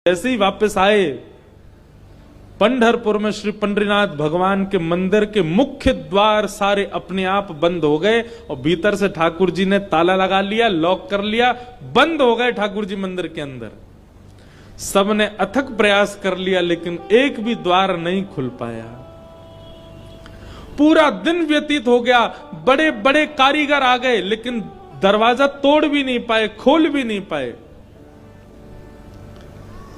जैसे ही वापस आए, पंढरपुर में श्री पंडरीनाथ भगवान के मंदिर के मुख्य द्वार सारे अपने आप बंद हो गए और भीतर से ठाकुर जी ने ताला लगा लिया, लॉक कर लिया, बंद हो गए ठाकुर जी मंदिर के अंदर। सबने अथक प्रयास कर लिया लेकिन एक भी द्वार नहीं खुल पाया। पूरा दिन व्यतीत हो गया, बड़े बड़े कारीगर आ गए लेकिन दरवाजा तोड़ भी नहीं पाए, खोल भी नहीं पाए।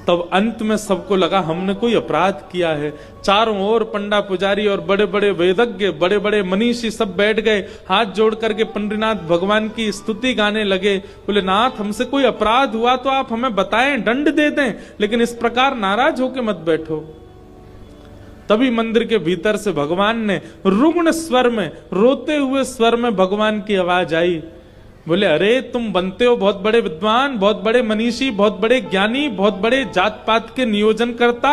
तब अंत में सबको लगा हमने कोई अपराध किया है। चारों ओर पंडा पुजारी और बड़े बड़े वेदज्ञ, बड़े बड़े मनीषी सब बैठ गए, हाथ जोड़ करके पंडरीनाथ भगवान की स्तुति गाने लगे। बोले नाथ, हमसे कोई अपराध हुआ तो आप हमें बताएं, दंड दे दें, लेकिन इस प्रकार नाराज होकर मत बैठो। तभी मंदिर के भीतर से भगवान ने रुग्ण स्वर में, रोते हुए स्वर में भगवान की आवाज आई। बोले अरे तुम बनते हो बहुत बड़े विद्वान, बहुत बड़े मनीषी, बहुत बड़े ज्ञानी, बहुत बड़े जात पात के नियोजन करता,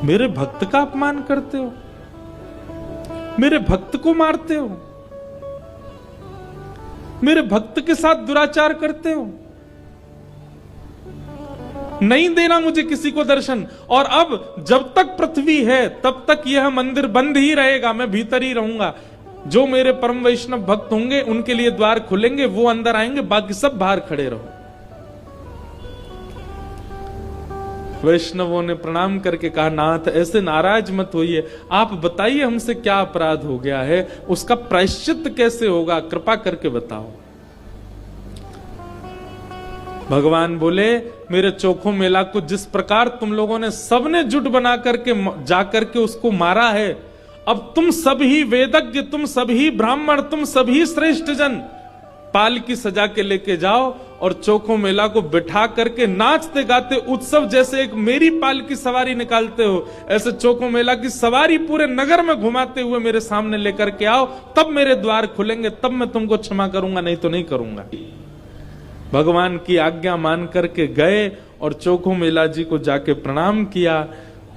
मेरे भक्त का अपमान करते हो, मेरे भक्त को मारते हो, मेरे भक्त के साथ दुराचार करते हो, नहीं देना मुझे किसी को दर्शन। और अब जब तक पृथ्वी है तब तक यह मंदिर बंद ही रहेगा, मैं भीतर ही रहूंगा। जो मेरे परम वैष्णव भक्त होंगे उनके लिए द्वार खुलेंगे, वो अंदर आएंगे, बाकी सब बाहर खड़े रहो। वैष्णवों ने प्रणाम करके कहा नाथ ऐसे नाराज मत होइए, आप बताइए हमसे क्या अपराध हो गया है, उसका प्रायश्चित कैसे होगा, कृपा करके बताओ। भगवान बोले मेरे चोखो मेला को जिस प्रकार तुम लोगों ने सबने जुट बना करके जाकर के उसको मारा है, अब तुम सभी वेदज्ञ, तुम सभी ब्राह्मण, तुम सभी श्रेष्ठ जन पाल की सजा के लेके जाओ और चोखो मेला को बिठा करके नाचते गाते उत्सव जैसे एक मेरी पाल की सवारी निकालते हो, ऐसे चोखो मेला की सवारी पूरे नगर में घुमाते हुए मेरे सामने लेकर के आओ, तब मेरे द्वार खुलेंगे, तब मैं तुमको क्षमा करूंगा, नहीं तो नहीं करूंगा। भगवान की आज्ञा मान करके गए और चोखो मेला जी को जाके प्रणाम किया।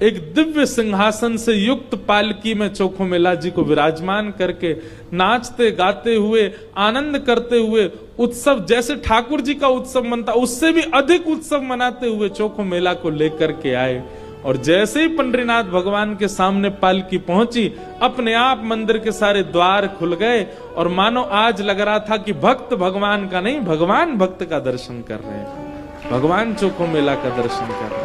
एक दिव्य सिंहासन से युक्त पालकी में चोखो मेला जी को विराजमान करके नाचते गाते हुए, आनंद करते हुए, उत्सव जैसे ठाकुर जी का उत्सव मनता उससे भी अधिक उत्सव मनाते हुए चोखो मेला को लेकर के आए। और जैसे ही पंडरीनाथ भगवान के सामने पालकी पहुंची, अपने आप मंदिर के सारे द्वार खुल गए और मानो आज लग रहा था कि भक्त भगवान का नहीं, भगवान भक्त का दर्शन कर रहे हैं, भगवान चोखो मेला का दर्शन कर रहे हैं।